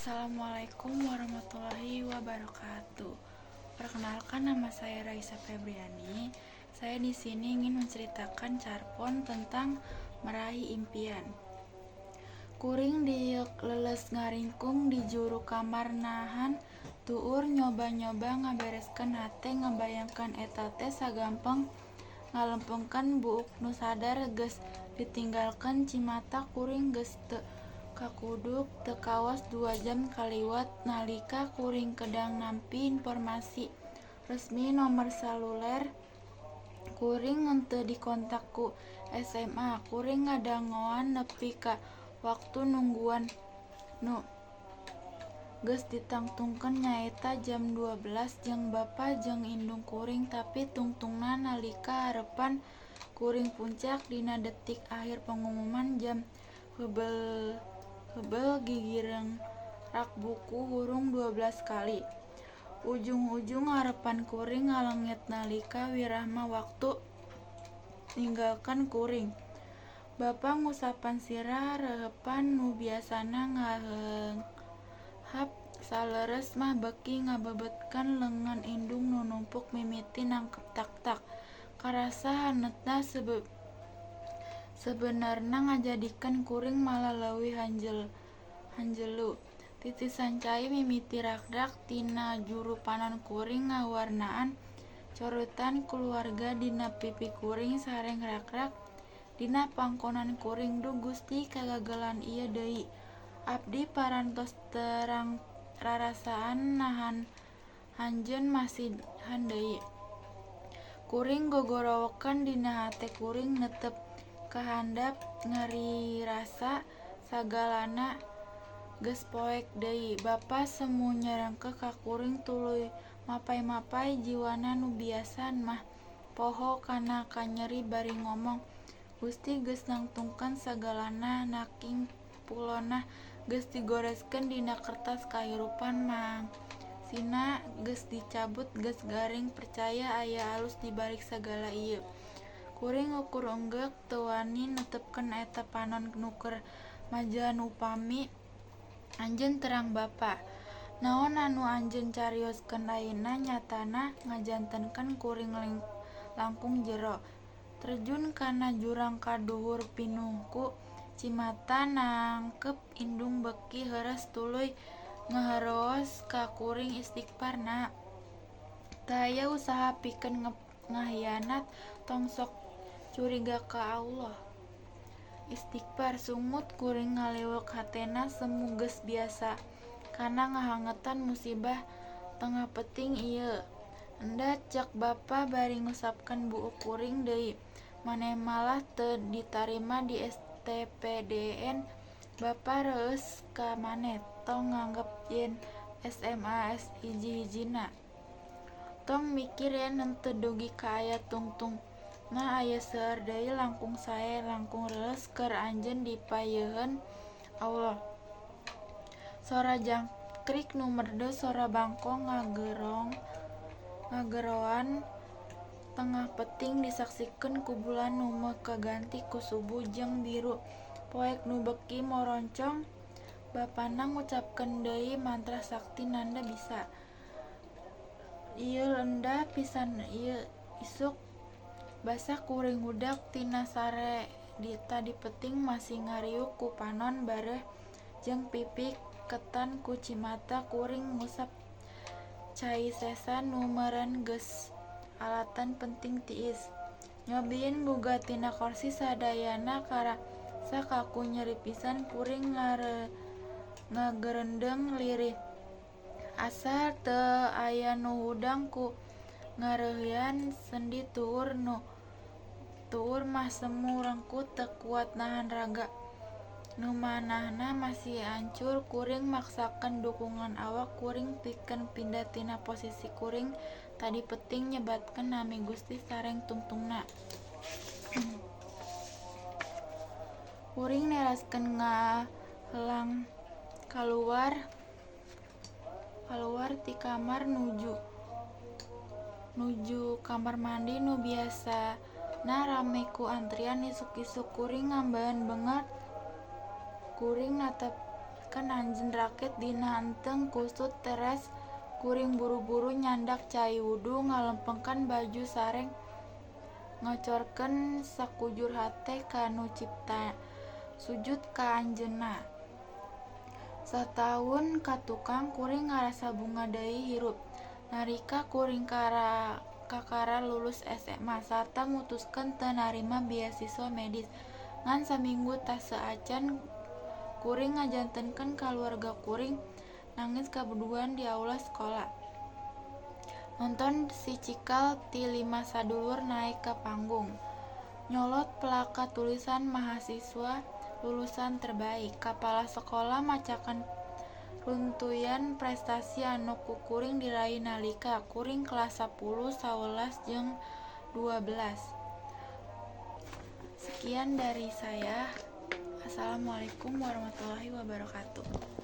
Assalamualaikum warahmatullahi wabarakatuh. Perkenalkan, nama saya Raisa Febriani. Saya di sini ingin menceritakan carpon tentang meraih impian. Kuring di leles ngaringkung di juru kamar nahan tuur nyoba-nyoba ngabereskeun hate ngabayangkan eta teh sagampang ngalempengkeun buuk nu sadar geus ditinggalkeun cimata kuring geus teu kakuduk teu kawas 2 jam kaliwat nalika kuring kedang nampi informasi resmi nomer saluler kuring henteu dikontak ku SMA. Kuring ngadangoan nepi ka waktu nungguan nu geus ditangtungkeun nyaeta jam 12 jeung bapa jeung indung kuring, tapi tungtungna nalika harepan kuring puncak dina detik akhir pengumuman jam heubeul gigireung rak buku hurung 12 kali. Ujung-ujung harepan kuring ngaleungit nalika wirahma waktu ninggalkeun kuring. Bapa ngusapan sirah reuheupan nu biasana ngaheunghap saleres mah beuki ngabebetkeun leungeun indung nu numpuk mimiti nangkep tak-tak. Karasa haneutna sebenarna ngajadikeun kuring malah leuwih hanjelu. Titisan cai mimiti rakrak tina juru panon kuring ngawarnaan coretan kulawarga dina pipi kuring sareng rakrak dina pangkonan kuring. Duh Gusti, kagagelan ieu deui. Abdi parantos terang rarasaan nahan hanjeun masihan deui. Kuring gogorowokeun dina hate kuring neutep kahandap ngeri rasa sagalana geus poek deui. Bapa semu nyerengkeuh ka kuring tuluy mapay-mapay jiwana nu biasa mah poho kana kanyeri bari ngomong, Gusti geus nangtungkeun sagalana naking pulona geus digoreskeun dina kertas kahirupan mangsina geus dicabut geus garing percaya aya alus dibalik sagala ieu. Kuring ukur enggeuk teu wani netepkeun eta panon nu keur majuan upami anjeun terang Bapa. Naon anu anjeun carioskeun ayeuna nyatana ngajantenkeun kuring langkung jero. Terjun kana jurang kaduhur pinungku cimata nangkep indung beuki heureus tuluy ngaharoos ka kuring istighfarna. Teu aya usaha pikeun ngahianat tong sok curiga ka Allah. Istighfar sungut kuring ngaliwek hatena semu geus biasa kana ngahangetan musibah tengah peuting ieu. Endat cek Bapa bari ngusapkeun buuk kuring deui. Maneh malah teu ditarima di STPDN. Bapa reus ka maneh tong nganggep yen SMA hiji-hijina. Tong mikir yen henteu dugi ka aya tungtung. Nah aya seueur deui langkung sae langkung reus keur anjeun dipayeuheun Allah. Sora jangkrik nu merdu sora bangkong ngageroan tengah peuting disaksikeun ku bulan nu meuh kaganti ku subuh jeung biru poek nu beuki moroncong. Bapana ngucapkeun deui mantra sakti nanda bisa. Ieu endah pisan ieu isuk basa kuring hudak tina sare tadi peuting masih ngariuk ku panon bareh jeung pipi ketan ku cimata kuring ngusap cai sesan nu meureun geus alatan penting tiis. Nyobieun boga tina kursi sadayana karasa kaku nyeri pisan kuring ngagerendeung lirih. Asa teu aya nu hudang ku ngareuhian sendi tuur mah semu rengkut teu kuat nahan raga. Nu manahna masih ancur kuring maksakeun dukungan awak kuring pikeun pindah tina posisi kuring tadi peuting nyebatkeun nami Gusti sareng tungtungna. Kuring neraskeun ngahelang kaluar ti kamar nuju kamar mandi nu biasana rame ku antrian isuk-isuk. Kuring ngambahan beungat. Kuring natep ngajarkeun anjeun raket dina henteu kusut teres kuring buru-buru nyandak cai wudu ngalempengkan baju sareng ngocorkeun sakujur hate ka nu cipta sujud ka anjeunna. Sataun ka tukang kuring ngarasa bunga deui hirup. Narika kuring kakara lulus SMA sarta mutuskeun teu narima beasiswa medis. Ngan saminggu tase acan kuring ngajantenkeun kaluarga kuring nangis kabuduan di aula sekolah. Nonton si Cikal ti 5 sadulur naek ka panggung. Nyolot plakat tulisan mahasiswa lulusan terbaik. Kapala sekolah macakan runtuyan prestasi anu ku kuring diraih nalika kuring kelas 10, 11 jeung 12. Sekian dari saya. Assalamualaikum warahmatullahi wabarakatuh.